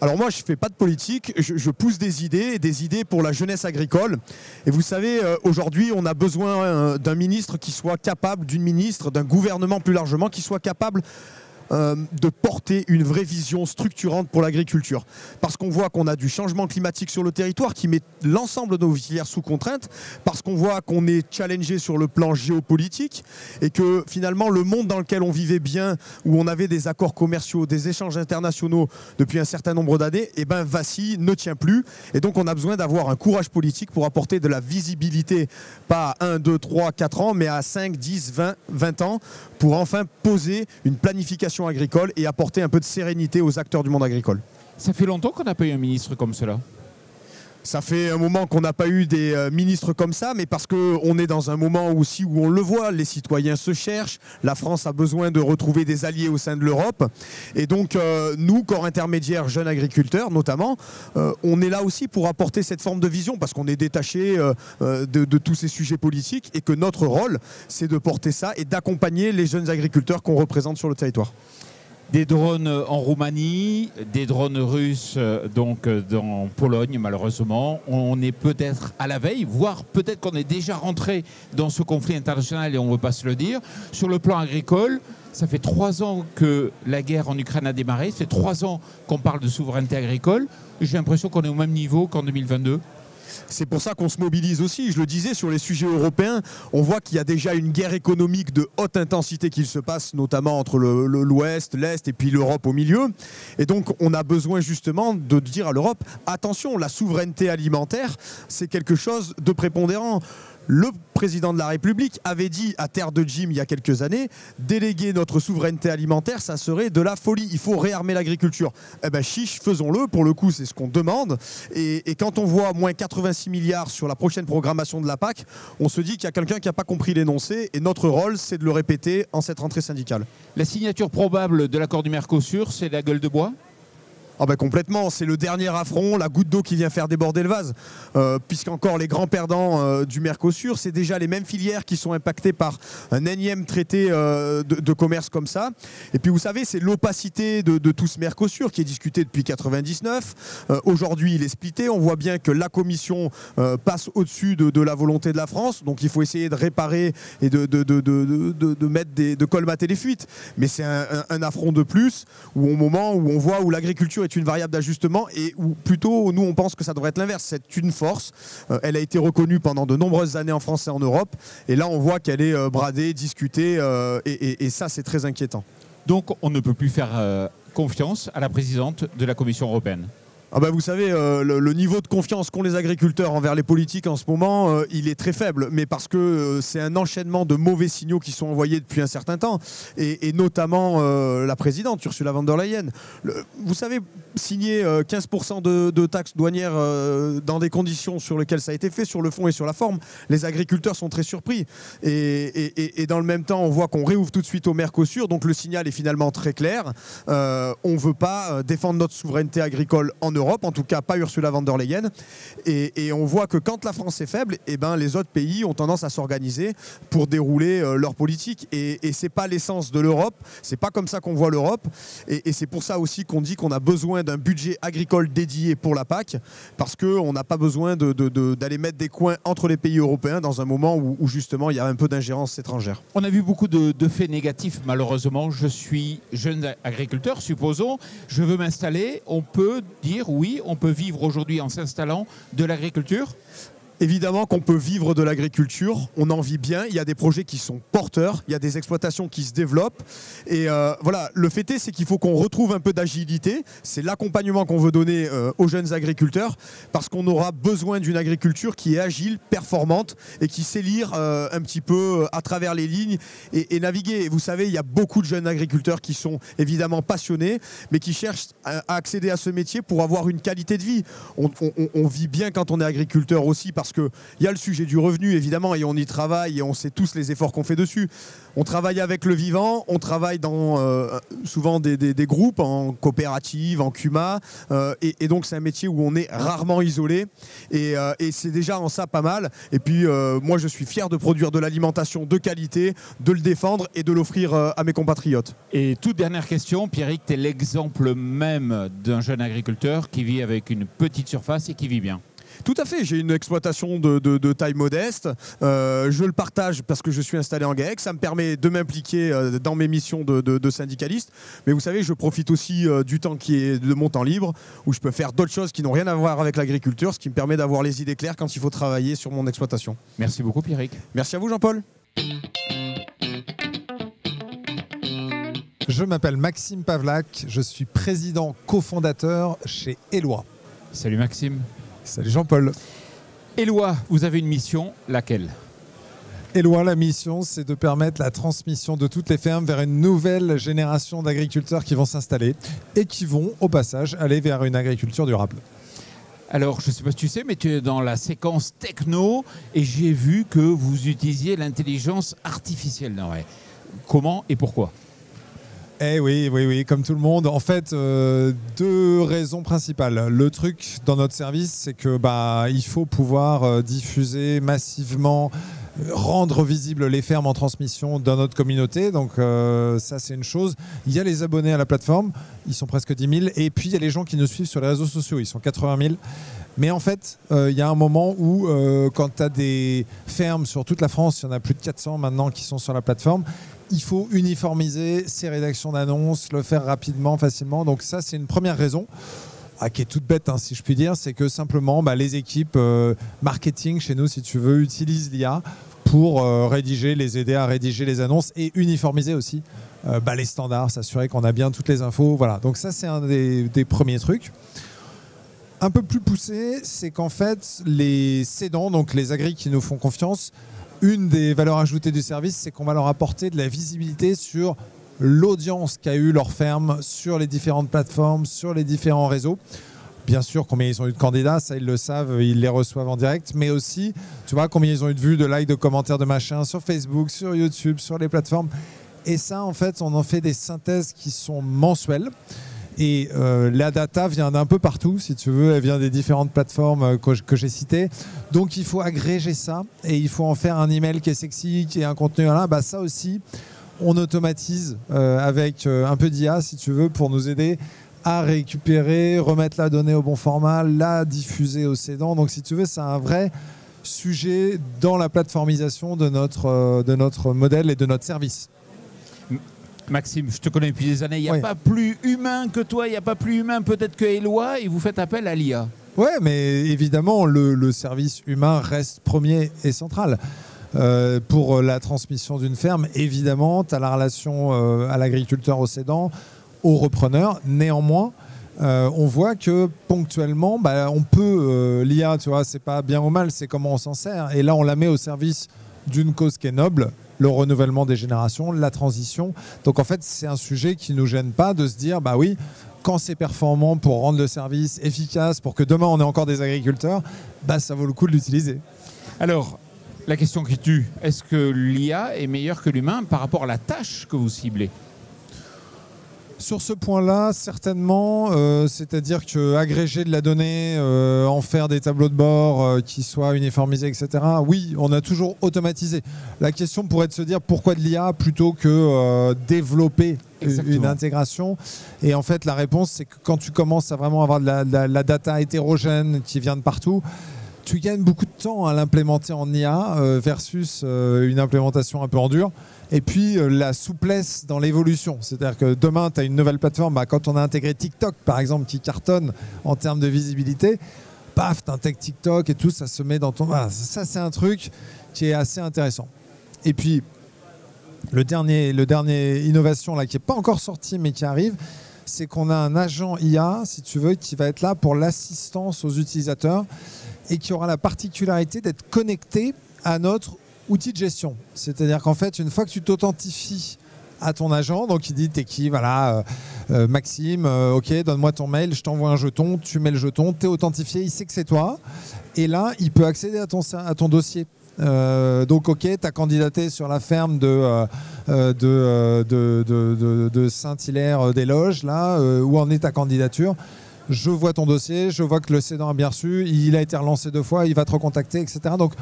Alors moi, je ne fais pas de politique, je pousse des idées pour la jeunesse agricole. Et vous savez, aujourd'hui, on a besoin d'un ministre qui soit capable, d'une ministre, d'un gouvernement plus largement, qui soit capable de porter une vraie vision structurante pour l'agriculture. Parce qu'on voit qu'on a du changement climatique sur le territoire qui met l'ensemble de nos filières sous contrainte, parce qu'on voit qu'on est challengé sur le plan géopolitique et que finalement le monde dans lequel on vivait bien, où on avait des accords commerciaux, des échanges internationaux depuis un certain nombre d'années, eh ben vacille, ne tient plus. Et donc on a besoin d'avoir un courage politique pour apporter de la visibilité, pas à 1, 2, 3, 4 ans, mais à 5, 10, 20 ans, pour enfin poser une planification agricole et apporter un peu de sérénité aux acteurs du monde agricole. Ça fait longtemps qu'on n'a pas eu un ministre comme cela. Ça fait un moment qu'on n'a pas eu des ministres comme ça, mais parce qu'on est dans un moment aussi où on le voit, les citoyens se cherchent, la France a besoin de retrouver des alliés au sein de l'Europe. Et donc nous, corps intermédiaire, jeunes agriculteurs notamment, on est là aussi pour apporter cette forme de vision, parce qu'on est détaché de tous ces sujets politiques et que notre rôle, c'est de porter ça et d'accompagner les jeunes agriculteurs qu'on représente sur le territoire. Des drones en Roumanie, des drones russes donc dans Pologne malheureusement. On est peut-être à la veille, voire peut-être qu'on est déjà rentré dans ce conflit international et on ne veut pas se le dire. Sur le plan agricole, ça fait 3 ans que la guerre en Ukraine a démarré, ça fait 3 ans qu'on parle de souveraineté agricole. J'ai l'impression qu'on est au même niveau qu'en 2022. C'est pour ça qu'on se mobilise aussi. Je le disais, sur les sujets européens, on voit qu'il y a déjà une guerre économique de haute intensité qui se passe, notamment entre l'Ouest, l'Est et puis l'Europe au milieu. Et donc, on a besoin justement de dire à l'Europe, attention, la souveraineté alimentaire, c'est quelque chose de prépondérant. Le président de la République avait dit à Terre de Jim il y a quelques années, déléguer notre souveraineté alimentaire, ça serait de la folie. Il faut réarmer l'agriculture. Eh ben chiche, faisons-le. Pour le coup, c'est ce qu'on demande. Et quand on voit moins 86 milliards sur la prochaine programmation de la PAC, on se dit qu'il y a quelqu'un qui n'a pas compris l'énoncé. Et notre rôle, c'est de le répéter en cette rentrée syndicale. La signature probable de l'accord du Mercosur, c'est la gueule de bois ? Ah ben complètement, c'est le dernier affront, la goutte d'eau qui vient faire déborder le vase. Puisqu'encore les grands perdants du Mercosur, c'est déjà les mêmes filières qui sont impactées par un énième traité de commerce comme ça. Et puis vous savez, c'est l'opacité de tout ce Mercosur qui est discuté depuis 1999. Aujourd'hui, il est splitté. On voit bien que la Commission passe au-dessus de la volonté de la France. Donc il faut essayer de réparer et de colmater les fuites. Mais c'est un affront de plus, où au moment où on voit où l'agriculture est une variable d'ajustement et où plutôt nous on pense que ça devrait être l'inverse. C'est une force, elle a été reconnue pendant de nombreuses années en France et en Europe et là on voit qu'elle est bradée, discutée et ça c'est très inquiétant. Donc on ne peut plus faire confiance à la présidente de la Commission européenne. Ah bah vous savez, le niveau de confiance qu'ont les agriculteurs envers les politiques en ce moment, il est très faible, mais parce que c'est un enchaînement de mauvais signaux qui sont envoyés depuis un certain temps, et notamment la présidente Ursula von der Leyen. Vous savez, signer 15% de taxes douanières dans des conditions sur lesquelles ça a été fait, sur le fond et sur la forme, les agriculteurs sont très surpris. Et dans le même temps, on voit qu'on réouvre tout de suite au Mercosur, donc le signal est finalement très clair. On ne veut pas défendre notre souveraineté agricole en Europe. Europe, en tout cas pas Ursula von der Leyen. Et on voit que quand la France est faible, eh ben, les autres pays ont tendance à s'organiser pour dérouler leur politique. Et c'est pas l'essence de l'Europe, c'est pas comme ça qu'on voit l'Europe. Et c'est pour ça aussi qu'on dit qu'on a besoin d'un budget agricole dédié pour la PAC, parce qu'on n'a pas besoin d'aller mettre des coins entre les pays européens dans un moment où justement il y a un peu d'ingérence étrangère. On a vu beaucoup de faits négatifs, malheureusement. Je suis jeune agriculteur, supposons, je veux m'installer. On peut dire, oui, on peut vivre aujourd'hui en s'installant de l'agriculture ? Évidemment qu'on peut vivre de l'agriculture, on en vit bien, il y a des projets qui sont porteurs, il y a des exploitations qui se développent. Et voilà, le fait est, c'est qu'il faut qu'on retrouve un peu d'agilité. C'est l'accompagnement qu'on veut donner aux jeunes agriculteurs, parce qu'on aura besoin d'une agriculture qui est agile, performante et qui sait lire un petit peu à travers les lignes et naviguer. Et vous savez, il y a beaucoup de jeunes agriculteurs qui sont évidemment passionnés, mais qui cherchent à accéder à ce métier pour avoir une qualité de vie. On vit bien quand on est agriculteur aussi, parce qu'il y a le sujet du revenu, évidemment, et on y travaille et on sait tous les efforts qu'on fait dessus. On travaille avec le vivant, on travaille dans souvent des groupes, en coopérative, en CUMA, et donc c'est un métier où on est rarement isolé, et c'est déjà en ça pas mal. Et puis moi je suis fier de produire de l'alimentation de qualité, de le défendre et de l'offrir à mes compatriotes. Et toute dernière question, Pierrick, tu es l'exemple même d'un jeune agriculteur qui vit avec une petite surface et qui vit bien. Tout à fait, j'ai une exploitation de taille modeste, je le partage parce que je suis installé en GAEC, ça me permet de m'impliquer dans mes missions de syndicaliste, mais vous savez, je profite aussi du temps qui est de mon temps libre, où je peux faire d'autres choses qui n'ont rien à voir avec l'agriculture, ce qui me permet d'avoir les idées claires quand il faut travailler sur mon exploitation. Merci beaucoup Pierrick. Merci à vous Jean-Paul. Je m'appelle Maxime Pavlak, je suis président cofondateur chez Eloi. Salut Maxime. Salut Jean-Paul. Eloi, vous avez une mission, laquelle ? Eloi, la mission, c'est de permettre la transmission de toutes les fermes vers une nouvelle génération d'agriculteurs qui vont s'installer et qui vont, au passage, aller vers une agriculture durable. Alors, je ne sais pas si tu sais, mais tu es dans la séquence techno et j'ai vu que vous utilisiez l'intelligence artificielle. Non, ouais. Comment et pourquoi ? Eh oui, comme tout le monde. En fait, deux raisons principales. Le truc dans notre service, c'est que il faut pouvoir diffuser massivement, rendre visibles les fermes en transmission dans notre communauté. Donc ça, c'est une chose. Il y a les abonnés à la plateforme, ils sont presque 10 000. Et puis, il y a les gens qui nous suivent sur les réseaux sociaux, ils sont 80 000. Mais en fait, il y a un moment où, quand tu as des fermes sur toute la France, il y en a plus de 400 maintenant qui sont sur la plateforme, il faut uniformiser ces rédactions d'annonces, le faire rapidement, facilement. Donc ça, c'est une première raison, qui est toute bête, si je puis dire, c'est que simplement les équipes marketing chez nous, si tu veux, utilisent l'IA pour les aider à rédiger les annonces et uniformiser aussi les standards, s'assurer qu'on a bien toutes les infos. Voilà. Donc ça, c'est un des premiers trucs. Un peu plus poussé, c'est qu'en fait, les cédants, donc les agris qui nous font confiance, une des valeurs ajoutées du service, c'est qu'on va leur apporter de la visibilité sur l'audience qu'a eu leur ferme sur les différentes plateformes, sur les différents réseaux. Bien sûr, combien ils ont eu de candidats, ça ils le savent, ils les reçoivent en direct, mais aussi, tu vois, combien ils ont eu de vues, de likes, de commentaires, de machin sur Facebook, sur YouTube, sur les plateformes. Et ça, en fait, on en fait des synthèses qui sont mensuelles. Et la data vient d'un peu partout, si tu veux, elle vient des différentes plateformes que j'ai citées. Donc il faut agréger ça et il faut en faire un email qui est sexy, qui est un contenu. Ça aussi, on automatise avec un peu d'IA, si tu veux, pour nous aider à récupérer, remettre la donnée au bon format, la diffuser aux cédants. Donc si tu veux, c'est un vrai sujet dans la plateformisation de notre modèle et de notre service. Maxime, je te connais depuis des années, il n'y a pas plus humain que toi, il n'y a pas plus humain peut-être que Eloi, et vous faites appel à l'IA. Ouais, mais évidemment, le service humain reste premier et central. Pour la transmission d'une ferme, évidemment, tu as la relation à l'agriculteur, au cédant, au repreneur. Néanmoins, on voit que ponctuellement, on peut, l'IA, tu vois, c'est pas bien ou mal, c'est comment on s'en sert. Et là, on la met au service d'une cause qui est noble, le renouvellement des générations, la transition. Donc en fait, c'est un sujet qui ne nous gêne pas de se dire, oui, quand c'est performant pour rendre le service efficace, pour que demain on ait encore des agriculteurs, ça vaut le coup de l'utiliser. Alors, la question qui tue, est-ce que l'IA est meilleure que l'humain par rapport à la tâche que vous ciblez ? Sur ce point-là, certainement, c'est-à-dire qu'agréger de la donnée, en faire des tableaux de bord qui soient uniformisés, etc. Oui, on a toujours automatisé. La question pourrait être de se dire pourquoi de l'IA plutôt que développer une intégration. Et en fait, la réponse, c'est que quand tu commences à vraiment avoir de la data hétérogène qui vient de partout, tu gagnes beaucoup de temps à l'implémenter en IA versus une implémentation un peu en dur. Et puis la souplesse dans l'évolution. C'est-à-dire que demain, tu as une nouvelle plateforme. Quand on a intégré TikTok, par exemple, qui cartonne en termes de visibilité, paf, tu intègres TikTok et tout, ça se met dans ton... Voilà, ça, c'est un truc qui est assez intéressant. Et puis, le dernier innovation là, qui n'est pas encore sorti, mais qui arrive, c'est qu'on a un agent IA, si tu veux, qui va être là pour l'assistance aux utilisateurs et qui aura la particularité d'être connecté à notre outil de gestion. C'est-à-dire qu'en fait, une fois que tu t'authentifies à ton agent, donc il dit t'es qui, voilà, Maxime, ok, donne-moi ton mail, je t'envoie un jeton, tu mets le jeton, t'es authentifié, il sait que c'est toi, et là, il peut accéder à ton dossier. Donc ok, tu as candidaté sur la ferme de Saint-Hilaire-des-Loges, là, où en est ta candidature? Je vois ton dossier, je vois que le cédant a bien reçu, il a été relancé 2 fois, il va te recontacter, etc. Donc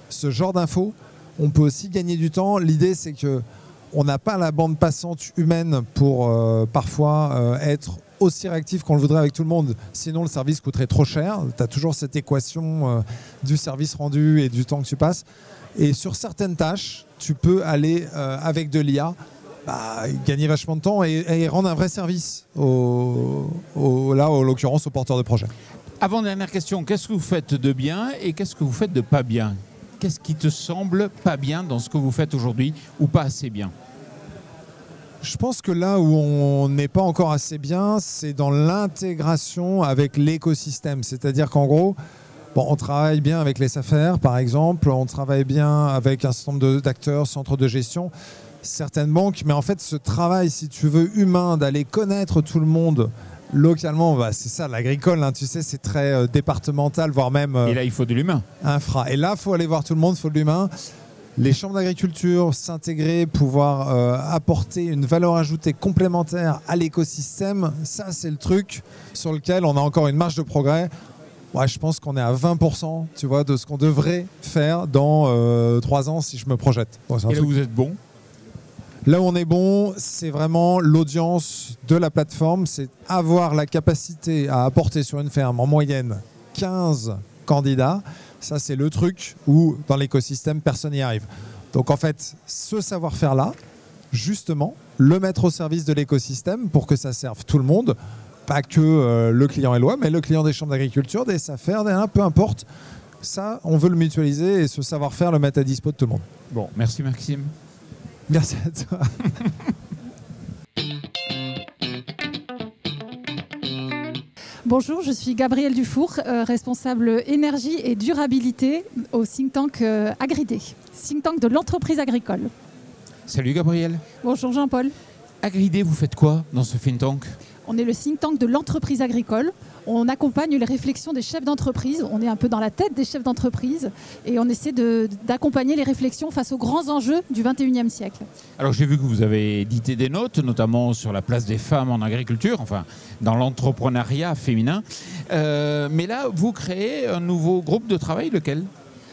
ce genre d'infos, on peut aussi gagner du temps. L'idée, c'est qu'on n'a pas la bande passante humaine pour parfois être aussi réactif qu'on le voudrait avec tout le monde. Sinon, le service coûterait trop cher. Tu as toujours cette équation du service rendu et du temps que tu passes. Et sur certaines tâches, tu peux aller avec de l'IA, gagner vachement de temps et rendre un vrai service, en l'occurrence, aux porteurs de projet. Avant-dernière question, qu'est-ce que vous faites de bien et qu'est-ce que vous faites de pas bien? Qu'est-ce qui te semble pas bien dans ce que vous faites aujourd'hui ou pas assez bien? Je pense que là où on n'est pas encore assez bien, c'est dans l'intégration avec l'écosystème. C'est-à-dire qu'en gros, on travaille bien avec les SAFER, par exemple, on travaille bien avec un certain nombre d'acteurs, centres de gestion, certaines banques, mais en fait, ce travail, si tu veux, humain, d'aller connaître tout le monde localement, c'est ça, l'agricole, tu sais, c'est très départemental, voire même... et là, il faut de l'humain. Infra. Et là, il faut aller voir tout le monde, il faut de l'humain. Les chambres d'agriculture, s'intégrer, pouvoir apporter une valeur ajoutée complémentaire à l'écosystème, ça, c'est le truc sur lequel on a encore une marge de progrès. Ouais, je pense qu'on est à 20%, tu vois, de ce qu'on devrait faire dans 3 ans si je me projette. Et là, vous êtes bon? Là où on est bon, c'est vraiment l'audience de la plateforme, c'est avoir la capacité à apporter sur une ferme en moyenne 15 candidats. Ça, c'est le truc où dans l'écosystème, personne n'y arrive. Donc en fait, ce savoir-faire-là, justement, le mettre au service de l'écosystème pour que ça serve tout le monde, pas que le client Eloi, mais le client des chambres d'agriculture, des SAFER, peu importe. Ça, on veut le mutualiser et ce savoir-faire le mettre à dispo de tout le monde. Bon, merci Maxime. Merci à toi. Bonjour, je suis Gabrielle Dufour, responsable énergie et durabilité au think tank Agridé, think tank de l'entreprise agricole. Salut Gabrielle. Bonjour Jean-Paul. Agridé, vous faites quoi dans ce think tank? On est le think tank de l'entreprise agricole. On accompagne les réflexions des chefs d'entreprise. On est un peu dans la tête des chefs d'entreprise et on essaie d'accompagner les réflexions face aux grands enjeux du 21e siècle. Alors j'ai vu que vous avez édité des notes, notamment sur la place des femmes en agriculture, enfin dans l'entrepreneuriat féminin. Mais là, vous créez un nouveau groupe de travail, lequel ?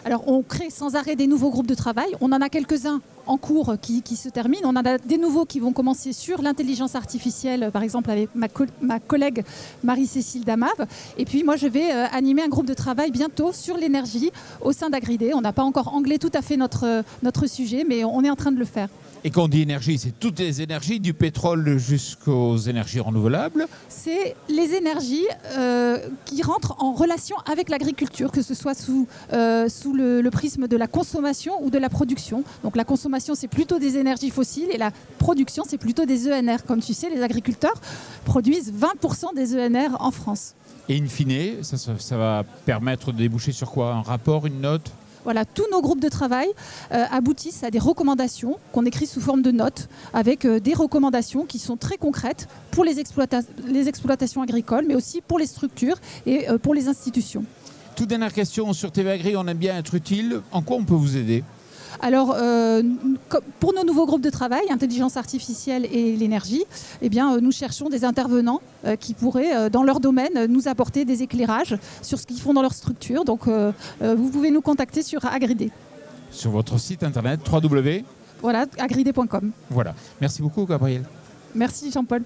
Alors on crée sans arrêt des nouveaux groupes de travail. On en a quelques-uns en cours qui se terminent. On en a des nouveaux qui vont commencer sur l'intelligence artificielle, par exemple avec ma collègue Marie-Cécile Damave. Et puis moi, je vais animer un groupe de travail bientôt sur l'énergie au sein d'Agridé. On n'a pas encore anglais tout à fait notre sujet, mais on est en train de le faire. Et quand on dit énergie, c'est toutes les énergies, du pétrole jusqu'aux énergies renouvelables? C'est les énergies qui rentrent en relation avec l'agriculture, que ce soit sous le prisme de la consommation ou de la production. Donc la consommation, c'est plutôt des énergies fossiles et la production, c'est plutôt des ENR. Comme tu sais, les agriculteurs produisent 20% des ENR en France. Et in fine, ça va permettre de déboucher sur quoi? Un rapport, une note? Voilà, tous nos groupes de travail aboutissent à des recommandations qu'on écrit sous forme de notes, avec des recommandations qui sont très concrètes pour les exploitations agricoles, mais aussi pour les structures et pour les institutions. Toute dernière question sur TV Agri, on aime bien être utile. En quoi on peut vous aider? Alors, pour nos nouveaux groupes de travail, intelligence artificielle et l'énergie, eh bien, nous cherchons des intervenants qui pourraient, dans leur domaine, nous apporter des éclairages sur ce qu'ils font dans leur structure. Donc, vous pouvez nous contacter sur Agridé. Sur votre site internet www. Voilà, agridé.com. Voilà. Merci beaucoup, Gabriel. Merci, Jean-Paul.